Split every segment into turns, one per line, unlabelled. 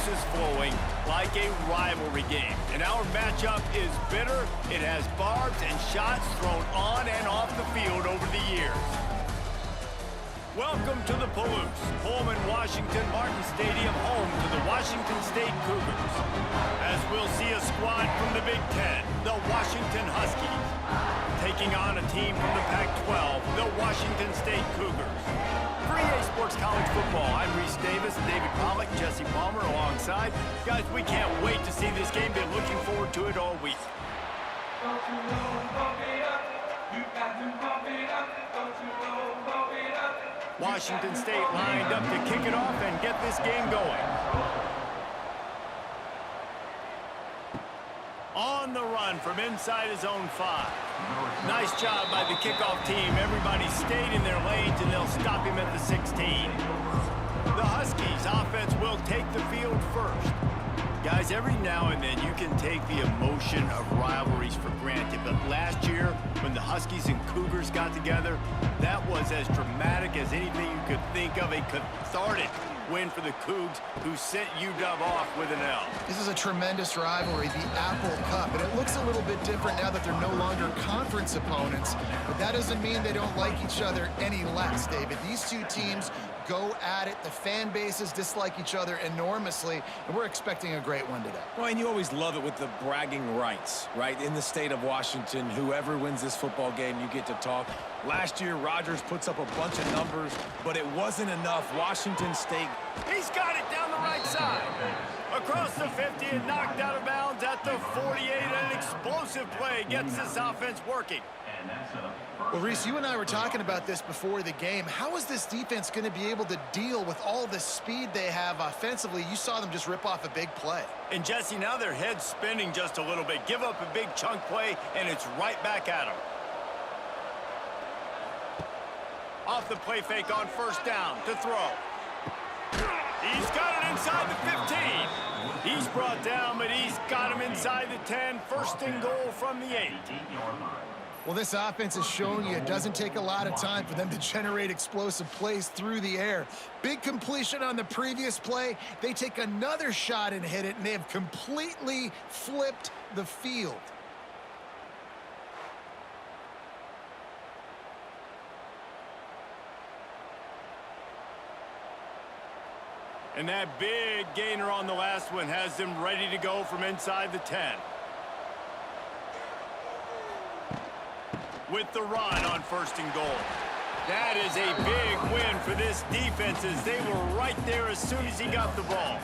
juices flowing like a rivalry game. And our matchup is bitter. It has barbs and shots thrown on and off the field over the years. Welcome to the Palouse, Pullman, Washington Martin Stadium, home to the Washington State Cougars. As we'll see a squad from the Big Ten, the Washington Huskies, taking on a team from the Pac-12, the Washington State Cougars. For EA Sports College Football, I'm Reese Davis, David Pollack, Jesse Palmer alongside. Guys, we can't wait to see this game. Been looking forward to it all week.
Don't you know, pump it up. You got to pump it up. Don't you know, pump it up.
Washington State lined up to kick it off and get this game going. On the run from inside his own 5. Nice job by the kickoff team. Everybody stayed in their lanes, and they'll stop him at the 16. The Huskies offense will take the field first. Guys, every now and then you can take the emotion of rivalries for granted, but last year when the Huskies and Cougars got together, that was as dramatic as anything you could think of. A cathartic win for the Cougs, who sent UW off with an L.
This is a tremendous rivalry, the Apple Cup, and it looks a little bit different now that they're no longer conference opponents, but that doesn't mean they don't like each other any less, David. These two teams go at it. The fan bases dislike each other enormously, and we're expecting a great one today.
Well, and you always love it with the bragging rights, right? In the state of Washington, whoever wins this football game, you get to talk. Last year, Rodgers puts up a bunch of numbers, but it wasn't enough. Washington State.
He's got it down the right side. Across the 50 and knocked out of bounds at the 48. An explosive play gets this offense working.
Well, Reese, you and I were talking about this before the game. How is this defense going to be able to deal with all the speed they have offensively? You saw them just rip off a big play.
And Jesse, now their head's spinning just a little bit. Give up a big chunk play, and it's right back at them. Off the play fake on first down to throw. He's got it inside the 15. He's brought down, but he's got him inside the 10. First and goal from the 8.
Well, this offense is showing you it doesn't take a lot of time for them to generate explosive plays through the air. Big completion on the previous play. They take another shot and hit it, and they have completely flipped the field.
And that big gainer on the last one has them ready to go from inside the 10. With the run on first and goal. That is a big win for this defense, as they were right there as soon as he got the ball.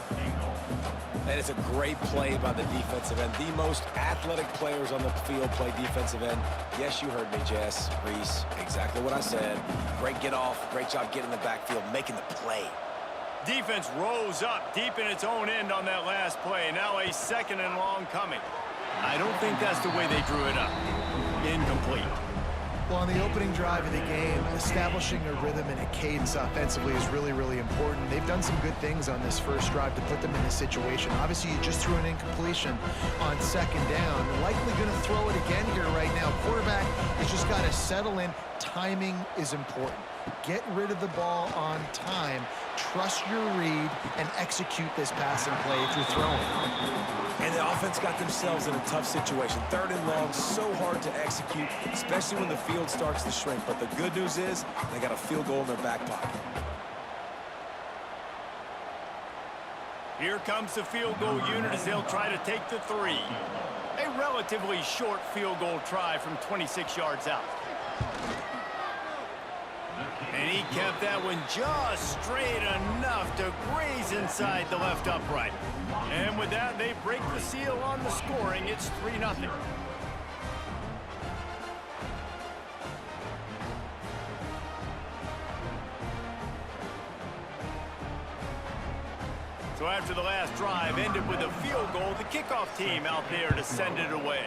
That is a great play by the defensive end. The most athletic players on the field play defensive end. Yes, you heard me, Jess, Reese. Exactly what I said. Great get off. Great job getting in the backfield, making the play.
Defense rose up deep in its own end on that last play. Now a second and long coming. I don't think that's the way they drew it up. Incomplete.
Well, on the opening drive of the game, establishing a rhythm and a cadence offensively is really, really important. They've done some good things on this first drive to put them in this situation. Obviously, you just threw an incompletion on second down. Likely going to throw it again here right now. Quarterback has just got to settle in. Timing is important. Get rid of the ball on time. Trust your read and execute this passing play if you're throwing.
And the offense got themselves in a tough situation. Third and long, so hard to execute, especially when the field starts to shrink. But the good news is they got a field goal in their back pocket.
Here comes the field goal unit as they'll try to take the 3. A relatively short field goal try from 26 yards out. And he kept that one just straight enough to graze inside the left upright. And with that, they break the seal on the scoring. It's 3-0. So after the last drive ended with a field goal, the kickoff team out there to send it away.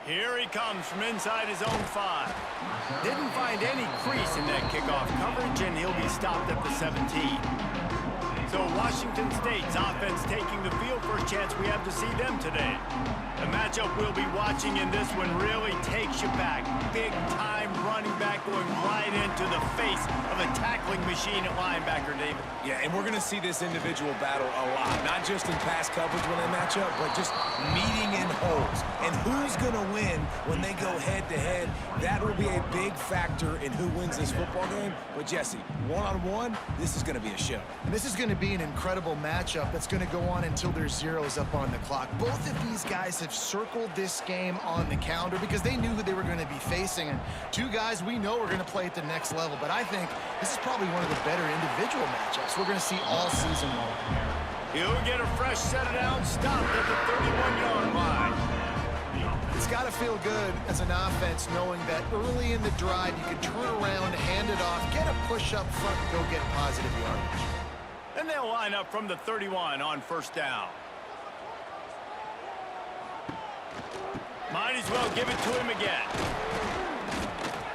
Here he comes from inside his own 5. Didn't find any crease in that kickoff coverage, and he'll be stopped at the 17. So Washington State's offense taking the field. First chance we have to see them today. The matchup we'll be watching in this one really takes you back. Big-time running back going right into the face of a tackling machine at linebacker, David.
Yeah, and we're going to see this individual battle a lot. Not just in pass coverage when they match up, but just meeting in holes. And who's going to win when they go head-to-head? That will be a big factor in who wins this football game. But, Jesse, one-on-one, this is going to be a show.
And this is going to be an incredible matchup that's going to go on until there's zeros up on the clock. Both of these guys have circled this game on the calendar because they knew who they were going to be facing. And two guys we know are going to play at the next level. But I think this is probably one of the better individual matchups we're going to see all season long.
He'll get a fresh set of downs, stopped at the 31-yard line.
It's got to feel good as an offense knowing that early in the drive you can turn around, hand it off, get a push up front, and go get positive yardage.
And they'll line up from the 31 on first down. Might as well give it to him again.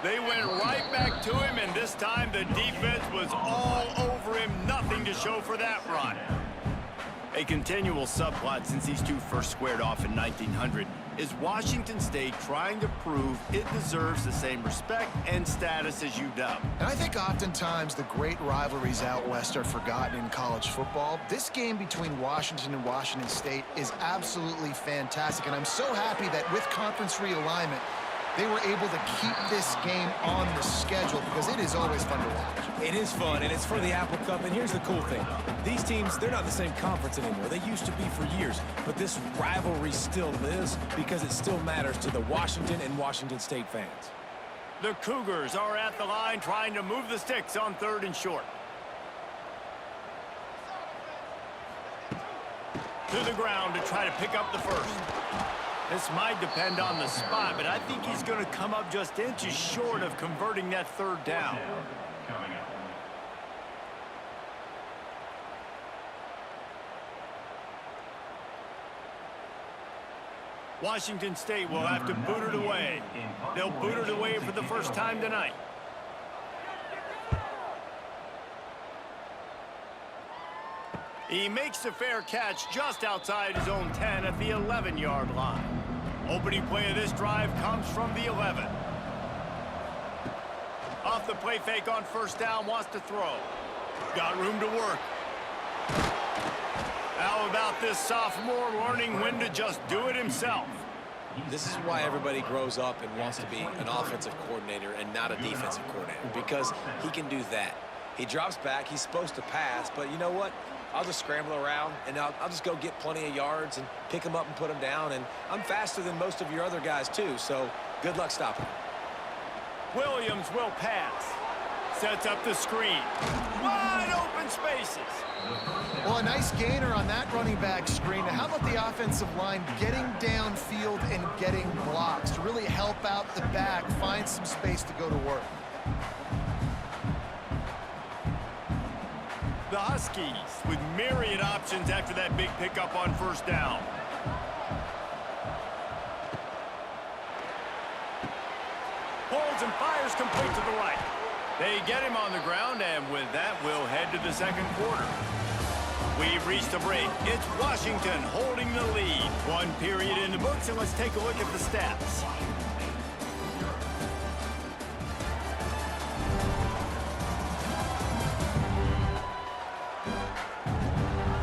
They went right back to him, and this time the defense was all over him. Nothing to show for that run. A continual subplot since these two first squared off in 1900 is Washington State trying to prove it deserves the same respect and status as UW.
And I think oftentimes the great rivalries out west are forgotten in college football. This game between Washington and Washington State is absolutely fantastic, and I'm so happy that with conference realignment, they were able to keep this game on the schedule because it is always fun to watch.
It is fun, and it's for the Apple Cup. And here's the cool thing. These teams, they're not in the same conference anymore. They used to be for years. But this rivalry still lives because it still matters to the Washington and Washington State fans.
The Cougars are at the line trying to move the sticks on 3rd and short. To the ground to try to pick up the first. This might depend on the spot, but I think he's going to come up just inches short of converting that 3rd down. Washington State will have to boot it away. They'll boot it away for the first time tonight. He makes the fair catch just outside his own 10 at the 11-yard line. Opening play of this drive comes from the 11. Off the play fake on first down, wants to throw. Got room to work. How about this sophomore learning when to just do it himself?
This is why everybody grows up and wants to be an offensive coordinator and not a defensive coordinator, because he can do that. He drops back, he's supposed to pass, but you know what? I'll just scramble around, and I'll just go get plenty of yards and pick them up and put them down, and I'm faster than most of your other guys, too, so good luck stopping.
Williams will pass. Sets up the screen. Wide open spaces.
Well, a nice gainer on that running back screen. Now, how about the offensive line getting downfield and getting blocks to really help out the back, find some space to go to work?
The Huskies with myriad options after that big pickup on first down. Holds and fires complete to the right. They get him on the ground, and with that, we'll head to the second quarter. We've reached a break. It's Washington holding the lead. One period in the books, and let's take a look at the stats.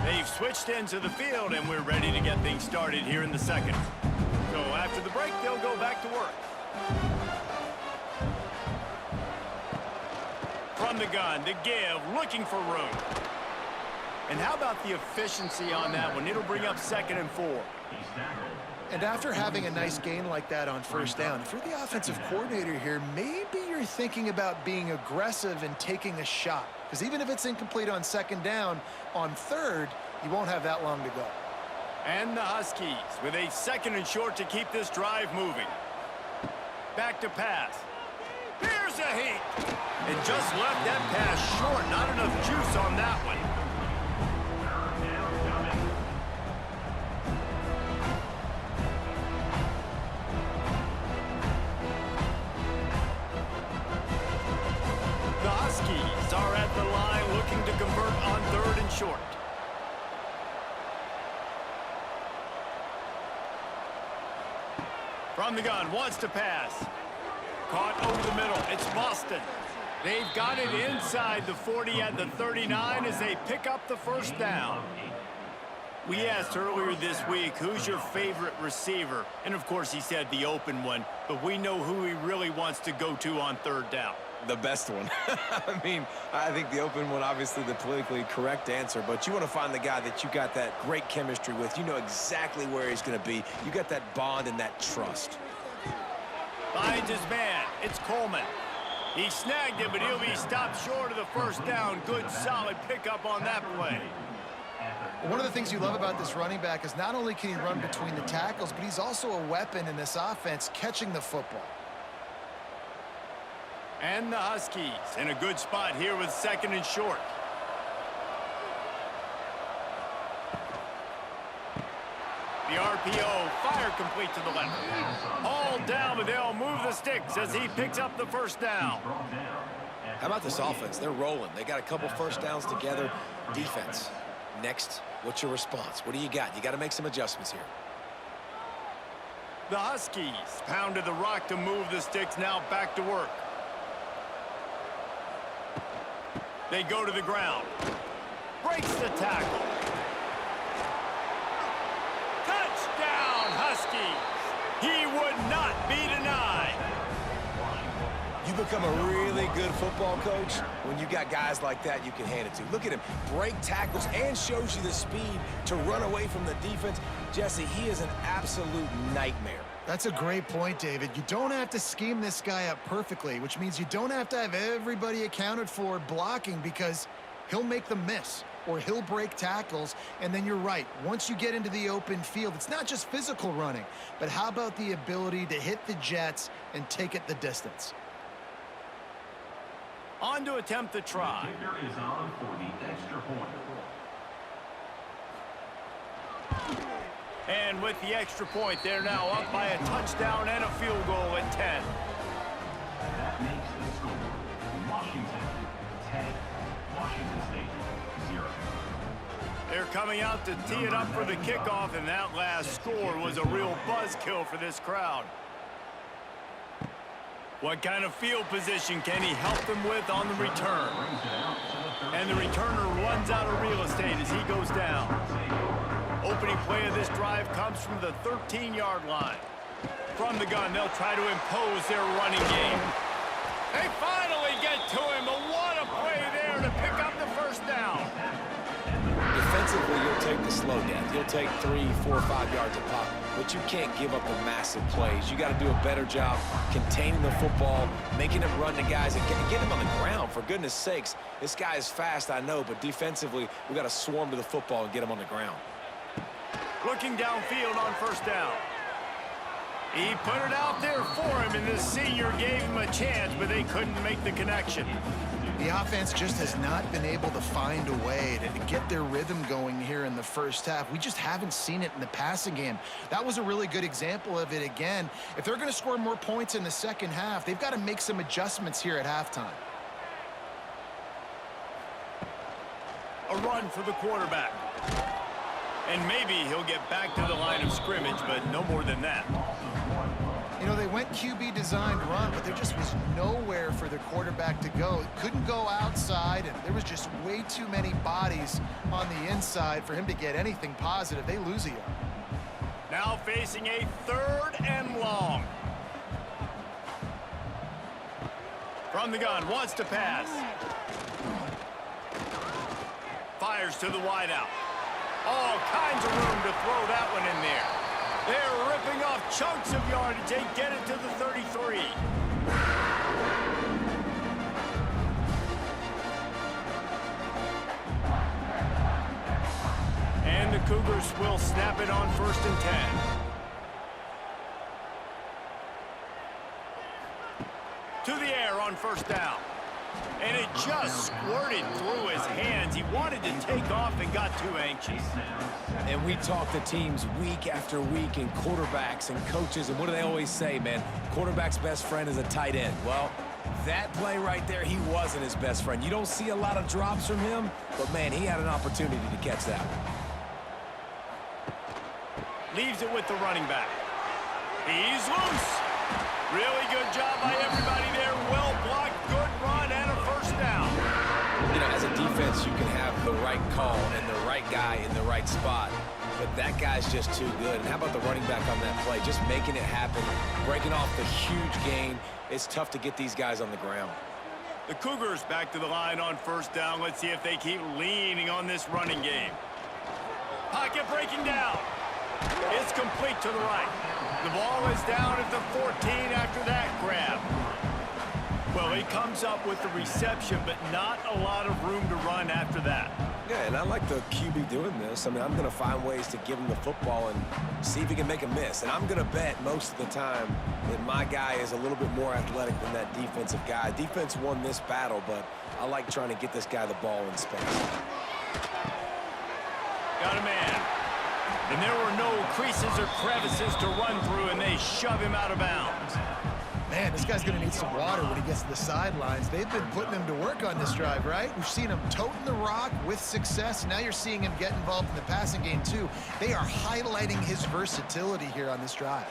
They've switched into the field, and we're ready to get things started here in the second. So after the break, they'll go back to work. From the gun to give, looking for room. And how about the efficiency on that one? It'll bring up 2nd and 4.
And after having a nice gain like that on first down, if you're the offensive coordinator here, maybe you're thinking about being aggressive and taking a shot. Because even if it's incomplete on 2nd down, on 3rd, you won't have that long to go.
And the Huskies with a 2nd and short to keep this drive moving. Back to pass. Here's a heat. It just left that pass short. Not enough juice on that one. The Huskies are at the line looking to convert on 3rd and short. From the gun, wants to pass. Caught over the middle. It's Boston. They've got it inside the 40 at the 39 as they pick up the first down. We asked earlier this week, who's your favorite receiver? And, of course, he said the open one, but we know who he really wants to go to on third down.
The best one. I mean, I think the open one, obviously the politically correct answer, but you want to find the guy that you got that great chemistry with. You know exactly where he's going to be. You got that bond and that trust.
Finds his man. It's Coleman. He snagged him, but he'll be stopped short of the first down. Good, solid pickup on that play.
One of the things you love about this running back is not only can he run between the tackles, but he's also a weapon in this offense catching the football.
And the Huskies in a good spot here with second and short. The RPO, fire complete to the left. Hauled down, but they'll move the sticks as he picks up the first down.
How about this offense? They're rolling. They got a couple first downs together. Defense. Next, what's your response? What do you got? You got to make some adjustments here.
The Huskies pounded the rock to move the sticks, now back to work. They go to the ground. Breaks the tackle. Touchdown, Huskies. He would not be denied.
You become a really good football coach when you got guys like that you can hand it to. Look at him, break tackles and shows you the speed to run away from the defense. Jesse, he is an absolute nightmare.
That's a great point, David. You don't have to scheme this guy up perfectly, which means you don't have to have everybody accounted for blocking because he'll make them miss or he'll break tackles. And then you're right. Once you get into the open field, it's not just physical running, but how about the ability to hit the jets and take it the distance?
On to attempt the try.
Kicker is on for the extra point.
And with the extra point, they're now up by a touchdown and a field goal at 10.
That makes the score Washington 10, Washington State 0.
They're coming out to tee it up for the kickoff, and that last score was a real buzzkill for this crowd. What kind of field position can he help them with on the return? And the returner runs out of real estate as he goes down. Opening play of this drive comes from the 13-yard line. From the gun, they'll try to impose their running game. They finally get to him, but what a play there to pick up the first down.
Defensively, you'll take the slow down. You'll take 3, 4, 5 yards a pop, but you can't give up the massive plays. You got to do a better job containing the football, making him run to guys, and get him on the ground, for goodness sakes. This guy is fast, I know, but defensively, we got to swarm to the football and get him on the ground.
Looking downfield on first down. He put it out there for him, and the senior gave him a chance, but they couldn't make the connection.
The offense just has not been able to find a way to get their rhythm going here in the first half. We just haven't seen it in the passing game. That was a really good example of it again. If they're going to score more points in the second half, they've got to make some adjustments here at halftime.
A run for the quarterback. And maybe he'll get back to the line of scrimmage, but no more than that.
You know, they went QB designed run, but there just was nowhere for their quarterback to go. Couldn't go outside, and there was just way too many bodies on the inside for him to get anything positive. They lose a yard.
Now facing a 3rd and long. From the gun, wants to pass. Fires to the wideout. All kinds of room to throw that one in there. They're ripping off chunks of yardage. They get it to the 33. And the Cougars will snap it on 1st and 10. To the air on first down. And it just squirted through his hands. He wanted to take off and got too anxious.
And we talk to teams week after week and quarterbacks and coaches, and what do they always say, man? Quarterback's best friend is a tight end. Well, That play right there, he wasn't his best friend. You don't see a lot of drops from him, but, man, he had an opportunity to catch that one.
Leaves it with the running back. He's loose. Really good job by everybody there. Well blocked, good run, and a first down.
You know, as a defense, you can have the right call and the right guy in the right spot, but that guy's just too good. And how about the running back on that play? Just making it happen, breaking off the huge gain. It's tough to get these guys on the ground.
The Cougars back to the line on first down. Let's see if they keep leaning on this running game. Pocket breaking down. It's complete to the right. The ball is down at the 14 after that grab. Well, he comes up with the reception, but not a lot of room to run after that.
Yeah, and I like the QB doing this. I mean, I'm going to find ways to give him the football and see if he can make a miss. And I'm going to bet most of the time that my guy is a little bit more athletic than that defensive guy. Defense won this battle, but I like trying to get this guy the ball in space.
Got a man. And there were no creases or crevices to run through, and they shove him out of bounds.
Man, this guy's going to need some water when he gets to the sidelines. They've been putting him to work on this drive, right? We've seen him toting the rock with success. Now you're seeing him get involved in the passing game, too. They are highlighting his versatility here on this drive.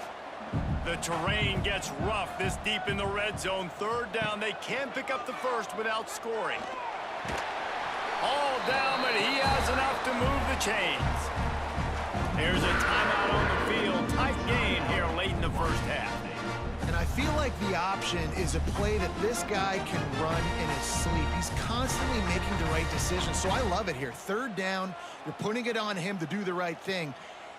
The terrain gets rough this deep in the red zone. Third down, they can pick up the first without scoring. All down, but he has enough to move the chains. There's a timeout on the field. Tight game here late in the first half.
And I feel like the option is a play that this guy can run in his sleep. He's constantly making the right decision, so I love it here. Third down, you're putting it on him to do the right thing.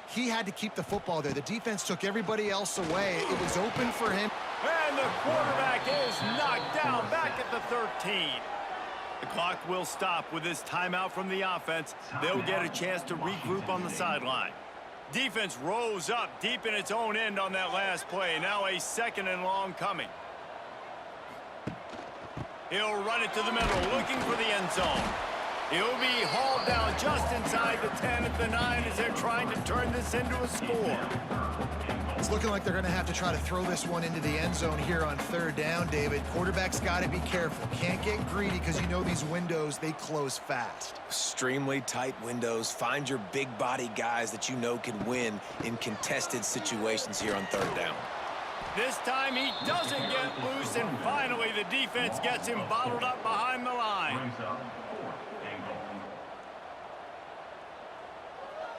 He had to keep the football there. The defense took everybody else away. It was open for him.
And the quarterback is knocked down back at the 13. The clock will stop with this timeout from the offense. They'll get a chance to regroup on the sideline. Defense rose up deep in its own end on that last play. Now a second and long coming. He'll run it to the middle, looking for the end zone. He'll be hauled down just inside the 10 at the 9 as they're trying to turn this into a score.
It's looking like they're going to have to try to throw this one into the end zone here on third down, David. Quarterback's got to be careful. Can't get greedy because you know these windows, they close fast.
Extremely tight windows. Find your big body guys that you know can win in contested situations here on third down.
This time he doesn't get loose, and finally the defense gets him bottled up behind the line.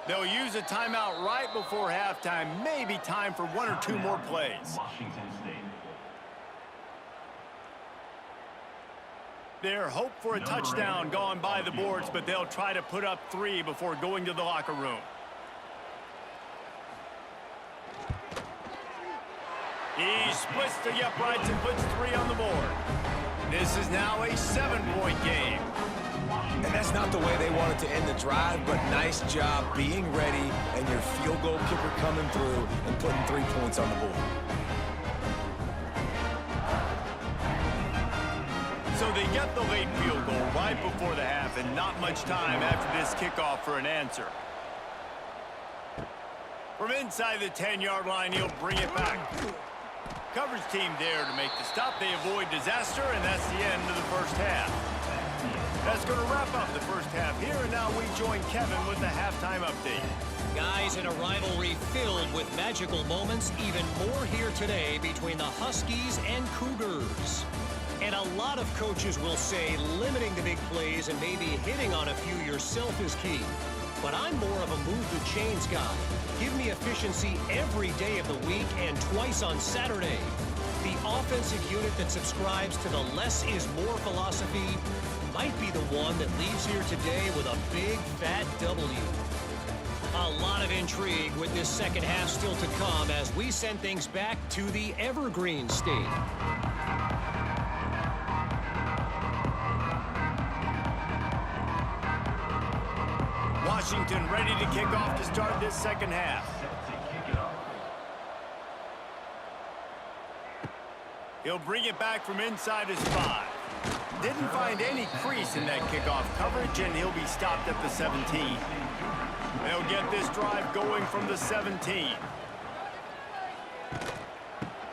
They'll use a timeout right before halftime. Maybe time for one or two more plays. Their hope for a touchdown gone by the boards, but they'll try to put up 3 before going to the locker room. He splits the uprights and puts 3 on the board. This is now a 7-point game.
And that's not the way they wanted to end the drive, but nice job being ready and your field goal kicker coming through and putting 3 points on the board.
So they get the late field goal right before the half, and not much time after this kickoff for an answer. From inside the 10-yard line, he'll bring it back. Coverage team there to make the stop. They avoid disaster, and that's the end of the first half. That's going to wrap up the first half here, and now we join Kevin with the halftime update.
Guys, in a rivalry filled with magical moments, even more here today between the Huskies and Cougars. And a lot of coaches will say limiting the big plays and maybe hitting on a few yourself is key. But I'm more of a move the chains guy. Give me efficiency every day of the week and twice on Saturday. The offensive unit that subscribes to the less is more philosophy might be the one that leaves here today with a big fat W. A lot of intrigue with this second half still to come as we send things back to the Evergreen State.
Washington ready to kick off to start this second half. He'll bring it back from inside his 5. Didn't find any crease in that kickoff coverage, and he'll be stopped at the 17. They'll get this drive going from the 17.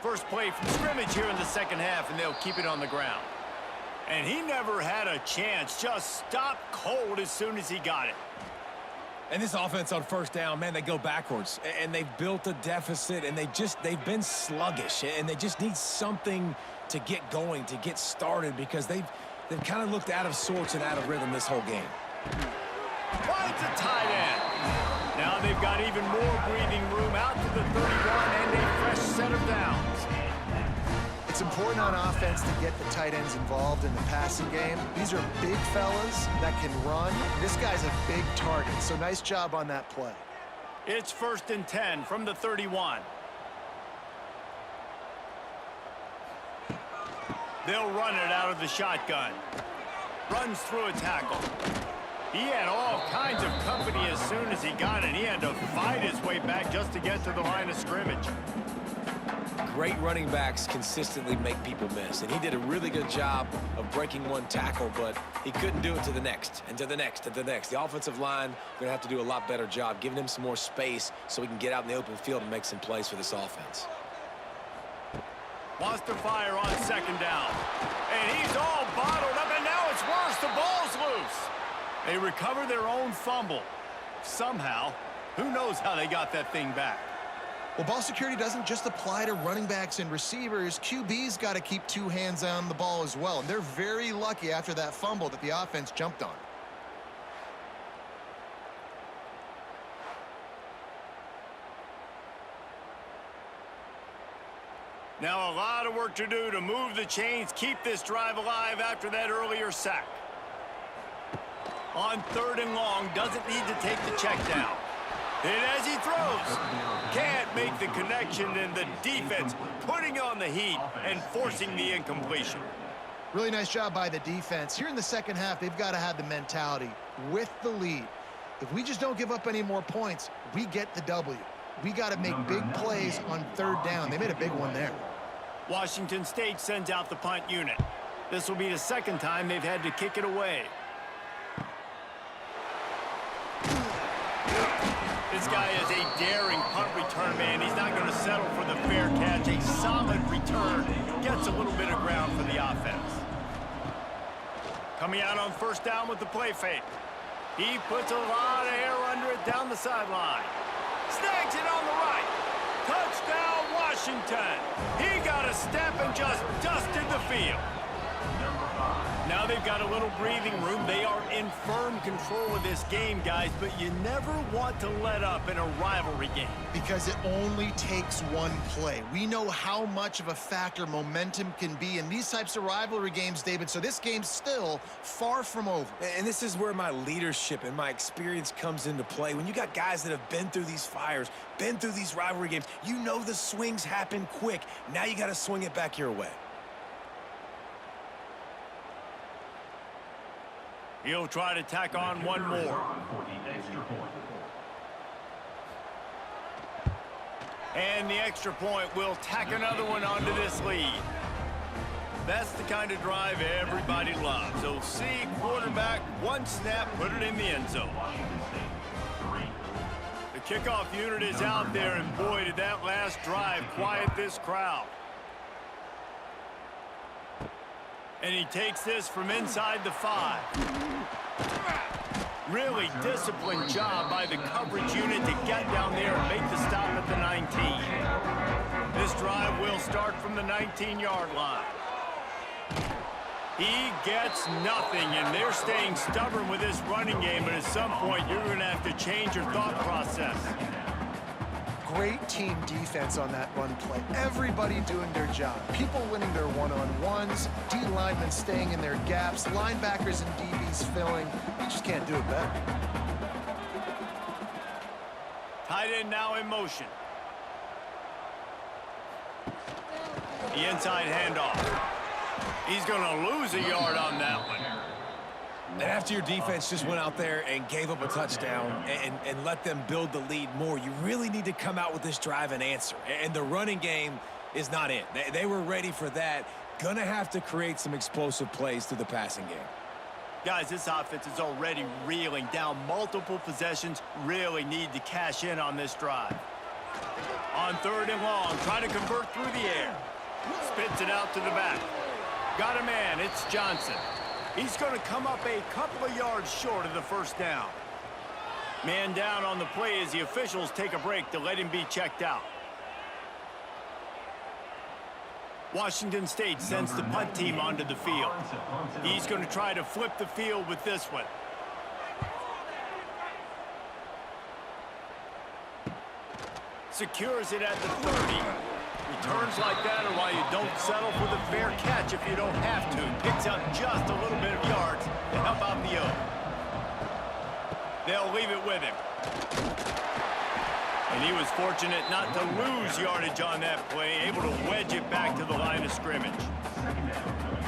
first play from scrimmage here in the second half, and they'll keep it on the ground. And he never had a chance. Just stopped cold as soon as he got it.
And this offense on first down, man, they go backwards. And they've built a deficit, and they've been sluggish. And they just need something to get going, to get started, because they've kind of looked out of sorts and out of rhythm this whole game.
Finds a tight end. Now they've got even more breathing room out to the 31 and a fresh set of downs.
It's important on offense to get the tight ends involved in the passing game. These are big fellas that can run. This guy's a big target, so nice job on that play.
It's 1st and 10 from the 31. They'll run it out of the shotgun. Runs through a tackle. He had all kinds of company as soon as he got it. He had to fight his way back just to get to the line of scrimmage.
Great running backs consistently make people miss, and he did a really good job of breaking one tackle, but he couldn't do it to the next, and to the next, and to the next. The offensive line going to have to do a lot better job giving him some more space so he can get out in the open field and make some plays for this offense.
Wants to fire on second down. And he's all bottled up, and now it's worse. The ball's loose. They recover their own fumble. Somehow, who knows how they got that thing back.
Well, ball security doesn't just apply to running backs and receivers. QB's got to keep two hands on the ball as well. And they're very lucky after that fumble that the offense jumped on.
Now a lot of work to do to move the chains, keep this drive alive after that earlier sack. On 3rd and long, doesn't need to take the check down. And as he throws, can't make the connection, and the defense putting on the heat and forcing the incompletion.
Really nice job by the defense. Here in the second half, they've got to have the mentality with the lead. If we just don't give up any more points, we get the W. We got to make big plays on 3rd down. They made a big one there.
Washington State sends out the punt unit. This will be the second time they've had to kick it away. This guy is a daring punt return man. He's not going to settle for the fair catch. A solid return. Gets a little bit of ground for the offense. Coming out on 1st down with the play fake. He puts a lot of air under it down the sideline. Snags it on the right. Touchdown, Washington. He got a step and just dusted the field. Now they've got a little breathing room. They are in firm control of this game, guys, but you never want to let up in a rivalry game.
Because it only takes one play. We know how much of a factor momentum can be in these types of rivalry games, David, so this game's still far from over.
And this is where my leadership and my experience comes into play. When you got guys that have been through these fires, been through these rivalry games, you know the swings happen quick. Now you got to swing it back your way.
He'll try to tack on one more. And the extra point will tack another one onto this lead. That's the kind of drive everybody loves. So see quarterback, one snap, put it in the end zone. The kickoff unit is out there, and boy, did that last drive quiet this crowd. And he takes this from inside the 5. Really disciplined job by the coverage unit to get down there and make the stop at the 19. This drive will start from the 19-yard line. He gets nothing, and they're staying stubborn with this running game, but at some point you're going to have to change your thought process.
Great team defense on that run play. Everybody doing their job. People winning their one-on-ones, D linemen staying in their gaps, linebackers and DBs filling. You just can't do it better.
Tight end now in motion. The inside handoff. He's going to lose a yard on that one.
And after your defense just went out there and gave up a touchdown and let them build the lead more, you really need to come out with this drive and answer. And the running game is not it. They were ready for that. Gonna have to create some explosive plays through the passing game.
Guys, this offense is already reeling down multiple possessions. Really need to cash in on this drive. On 3rd and long, trying to convert through the air. Spits it out to the back. Got a man, it's Johnson. He's going to come up a couple of yards short of the first down. Man down on the play as the officials take a break to let him be checked out. Washington State sends the punt team onto the field. He's going to try to flip the field with this one. Secures it at the 30. Returns like that are why you don't settle for the fair catch if you don't have to. Picks up just a little bit of yards to help out the O. They'll leave it with him. And he was fortunate not to lose yardage on that play, able to wedge it back to the line of scrimmage.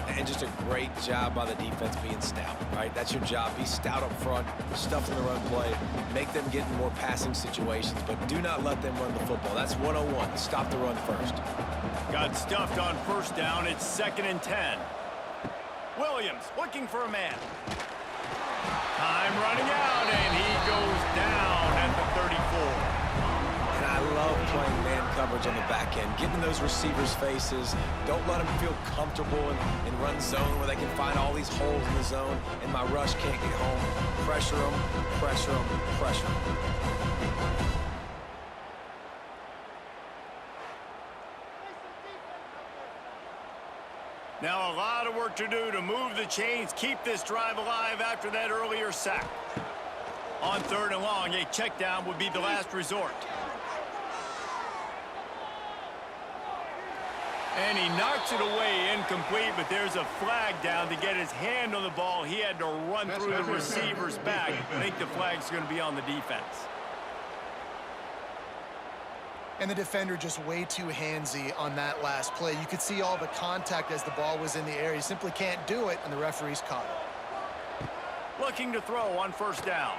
And just a great job by the defense being stout, right? That's your job. Be stout up front, stuff in the run play, make them get in more passing situations, but do not let them run the football. That's 101. Stop the run first.
Got stuffed on first down. It's 2nd and 10. Williams looking for a man. Time running out, and he goes down at the 34.
And I love playing man coverage on the back end, getting those receivers' faces. Don't let them feel comfortable in run zone where they can find all these holes in the zone, and my rush can't get home. Pressure them, pressure them, pressure them.
Now a lot of work to do to move the chains, keep this drive alive after that earlier sack. On 3rd and long, a check down would be the last resort. And he knocks it away incomplete, but there's a flag down to get his hand on the ball. He had to run through the receiver's back. I think the flag's going to be on the defense.
And the defender just way too handsy on that last play. You could see all the contact as the ball was in the air. He simply can't do it, and the referee's caught it.
Looking to throw on first down.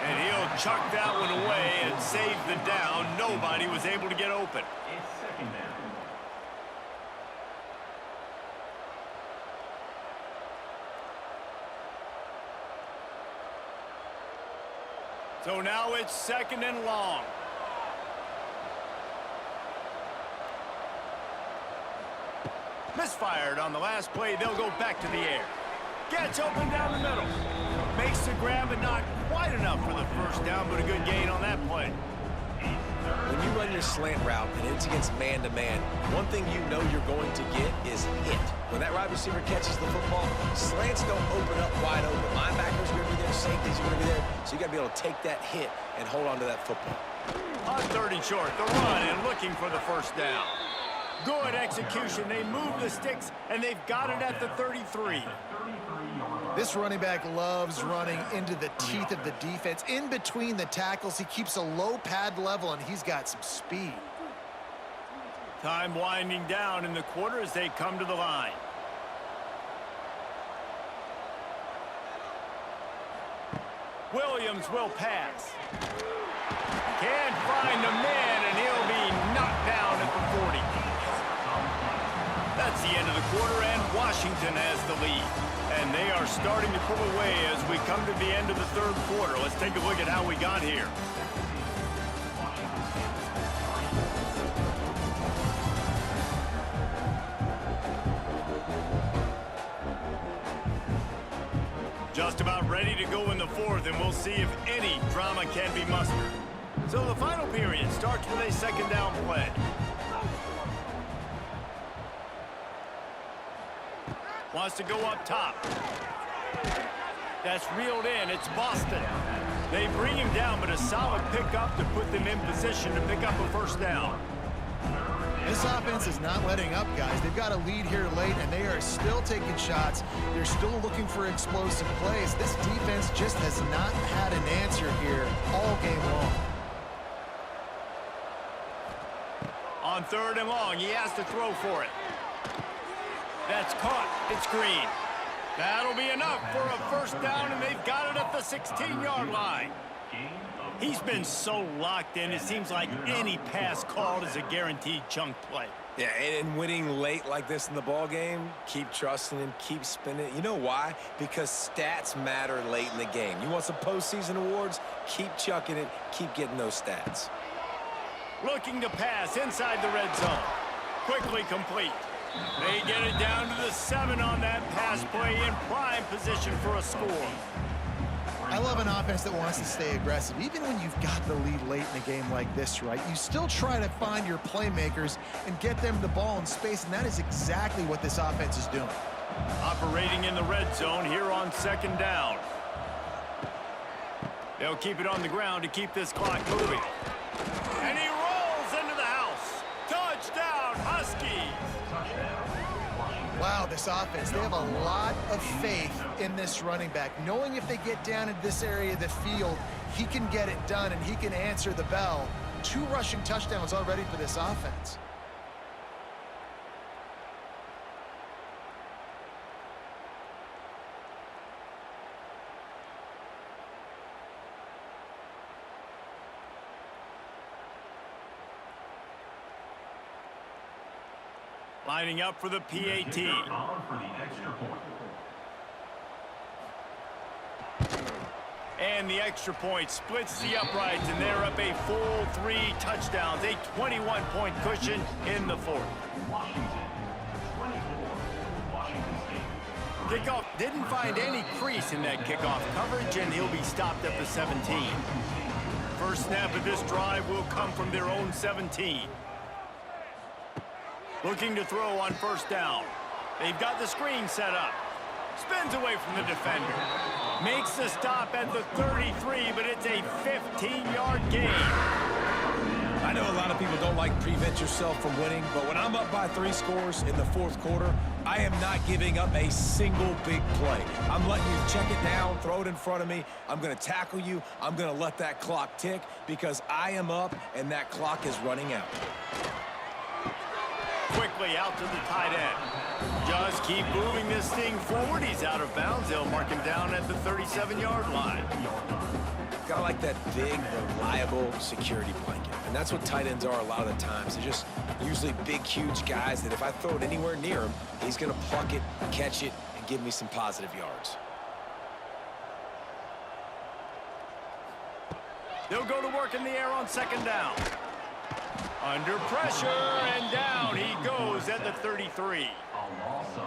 And he'll chuck that one away and save the down. Nobody was able to get open.
It's 2nd down.
So now it's 2nd and long. Misfired on the last play. They'll go back to the air. Gets open down the middle. Makes the grab, and not quite enough for the first down, but a good gain on that play.
When you run your slant route and it's against man-to-man, one thing you know you're going to get is hit. When that wide receiver catches the football, slants don't open up wide open. Linebackers are going to be there, safeties are going to be there, so you got to be able to take that hit and hold on to that football.
On 3rd and short, the run and looking for the first down. Good execution. They move the sticks, and they've got it at the 33.
This running back loves running into the teeth of the defense. In between the tackles, he keeps a low pad level, and he's got some speed.
Time winding down in the quarter as they come to the line. Williams will pass. Can't find a man, and he'll be knocked down at the 40. That's the end of the quarter, and Washington has the lead. And they are starting to pull away as we come to the end of the 3rd quarter. Let's take a look at how we got here. Just about ready to go in the 4th, and we'll see if any drama can be mustered. So the final period starts with a 2nd down play. Wants to go up top. That's reeled in. It's Boston. They bring him down, but a solid pickup to put them in position to pick up a first down.
This offense is not letting up, guys. They've got a lead here late, and they are still taking shots. They're still looking for explosive plays. This defense just has not had an answer here all game long.
On 3rd and long, he has to throw for it. That's caught. It's Green. That'll be enough for a first down, and they've got it at the 16-yard line. He's been so locked in, it seems like any pass called is a guaranteed chunk play.
Yeah, and winning late like this in the ball game, keep trusting him, keep spinning. You know why? Because stats matter late in the game. You want some postseason awards? Keep chucking it, keep getting those stats.
Looking to pass inside the red zone. Quickly complete. They get it down to the 7 on that pass play, in prime position for a score.
I love an offense that wants to stay aggressive. Even when you've got the lead late in a game like this, right, you still try to find your playmakers and get them the ball in space, and that is exactly what this offense is doing.
Operating in the red zone here on 2nd down. They'll keep it on the ground to keep this clock moving. And he rolls into the house. Touchdown, Huskies!
Wow, this offense, they have a lot of faith in this running back, knowing if they get down in this area of the field, he can get it done and he can answer the bell. 2 rushing touchdowns already for this offense.
Lining up for the PAT. And the extra point splits the uprights, and they're up a full 3 touchdowns, a 21-point cushion in the 4th. Kickoff didn't find any crease in that kickoff coverage, and he'll be stopped at the 17. First snap of this drive will come from their own 17. Looking to throw on 1st down. They've got the screen set up. Spins away from the defender. Makes the stop at the 33, but it's a 15-yard gain.
I know a lot of people don't like prevent yourself from winning, but when I'm up by 3 scores in the 4th quarter, I am not giving up a single big play. I'm letting you check it down, throw it in front of me. I'm going to tackle you. I'm going to let that clock tick because I am up and that clock is running out.
Quickly out to the tight end. Just keep moving this thing forward. He's out of bounds. They'll mark him down at the 37-yard line.
Got like that big, reliable security blanket. And that's what tight ends are a lot of the times. They're just usually big, huge guys that if I throw it anywhere near him, he's going to pluck it, catch it, and give me some positive yards.
They'll go to work in the air on 2nd down. Under pressure, and down he goes at the 33.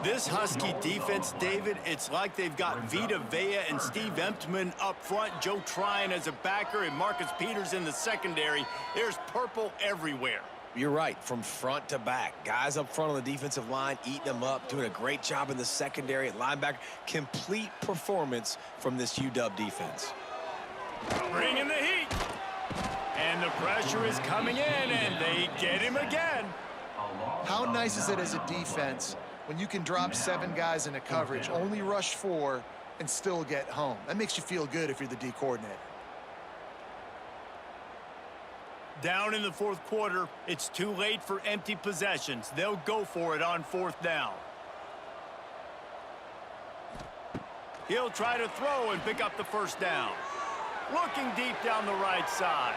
This Husky defense, David, it's like they've got Vita Vea and Steve Emptman up front, Joe Tryon as a backer, and Marcus Peters in the secondary. There's purple everywhere.
You're right, from front to back. Guys up front on the defensive line, eating them up, doing a great job in the secondary at linebacker. Complete performance from this UW defense.
Bringing the heat. And the pressure is coming in, and they get him again.
How nice is it as a defense when you can drop 7 guys in a coverage, only rush 4, and still get home? That makes you feel good if you're the D coordinator.
Down in the 4th quarter, it's too late for empty possessions. They'll go for it on 4th down. He'll try to throw and pick up the 1st down. Looking deep down the right side.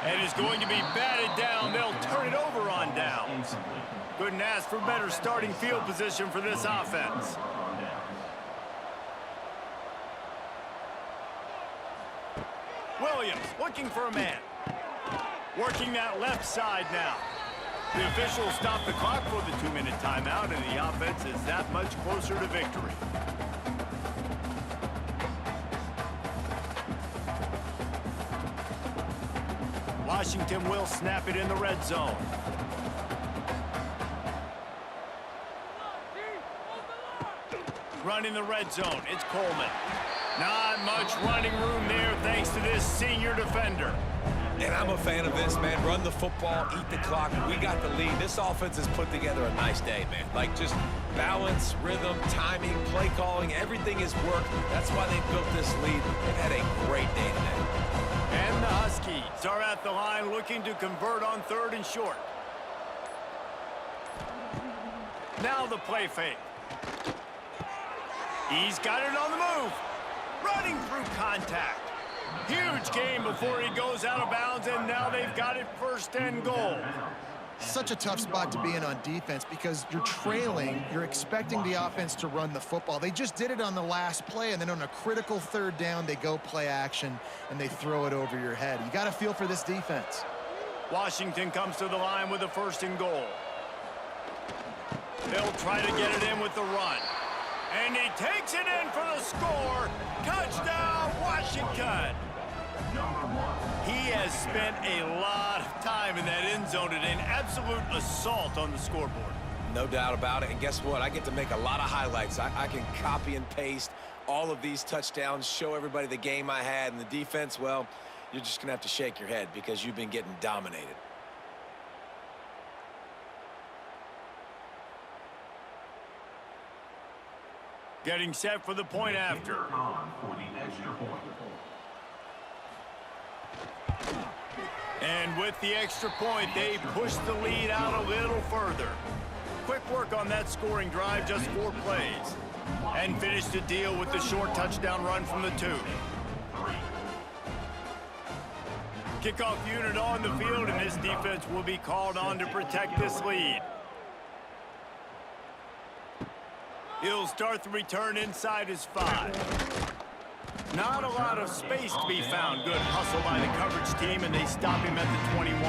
And is going to be batted down. They'll turn it over on downs. Couldn't ask for better starting field position for this offense. Williams looking for a man. Working that left side now. The officials stop the clock for the 2-minute timeout, and the offense is that much closer to victory. Washington will snap it in the red zone. Running the red zone, it's Coleman. Not much running room there thanks to this senior defender.
And I'm a fan of this, man. Run the football, eat the clock. We got the lead. This offense has put together a nice day, man. Like just balance, rhythm, timing, play calling, everything has worked. That's why they built this lead. They've had a great day today.
And the Huskies are at the line looking to convert on 3rd and short. Now the play fake. He's got it on the move. Running through contact. Huge game before he goes out of bounds, and now they've got it 1st and goal.
Such a tough spot to be in on defense because you're trailing, you're expecting the offense to run the football. They just did it on the last play, and then on a critical 3rd down, they go play action, and they throw it over your head. You got to feel for this defense.
Washington comes to the line with a 1st and goal. They'll try to get it in with the run. And he takes it in for the score. Touchdown, Washington. He has spent a lot of time in that end zone today. An absolute assault on the scoreboard.
No doubt about it. And guess what? I get to make a lot of highlights. I can copy and paste all of these touchdowns, show everybody the game I had, and the defense, well, you're just going to have to shake your head because you've been getting dominated.
Getting set for the point after. And with the extra point, they push the lead out a little further. Quick work on that scoring drive, just 4 plays. And finish the deal with the short touchdown run from the 2. Kickoff unit on the field, and this defense will be called on to protect this lead. He'll start the return inside his 5. Not a lot of space to be found. Good hustle by the coverage team, and they stop him at the 21.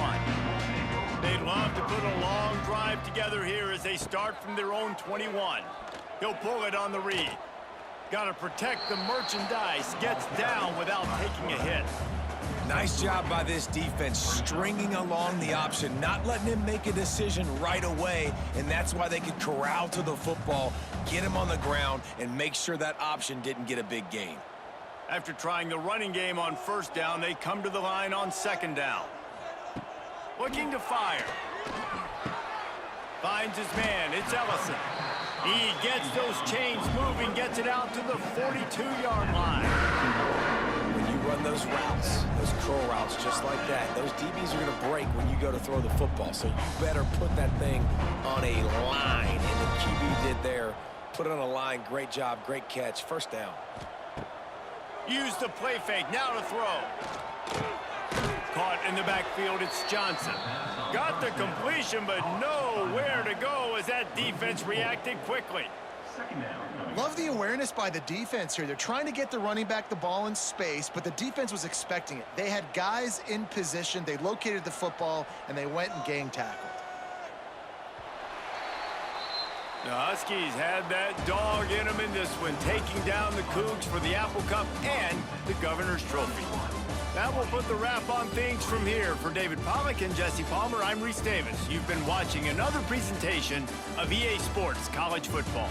They'd love to put a long drive together here as they start from their own 21. He'll pull it on the read. Got to protect the merchandise. Gets down without taking a hit.
Nice job by this defense, stringing along the option, not letting him make a decision right away, and that's why they could corral to the football, get him on the ground, and make sure that option didn't get a big gain.
After trying the running game on 1st down, they come to the line on 2nd down. Looking to fire. Finds his man. It's Ellison. He gets those chains moving, gets it out to the 42-yard line.
When you run those routes, those curl routes just like that, those DBs are going to break when you go to throw the football. So you better put that thing on a line. And the QB did there. Put it on a line. Great job. Great catch. 1st down.
Use the play fake. Now to throw. Caught in the backfield. It's Johnson. Got the completion, but nowhere to go as that defense reacted quickly.
Love the awareness by the defense here. They're trying to get the running back the ball in space, but the defense was expecting it. They had guys in position. They located the football, and they went and gang tackled.
The Huskies had that dog in them in this one, taking down the Cougs for the Apple Cup and the Governor's Trophy. That will put the wrap on things from here. For David Pollack and Jesse Palmer, I'm Reese Davis. You've been watching another presentation of EA Sports College Football.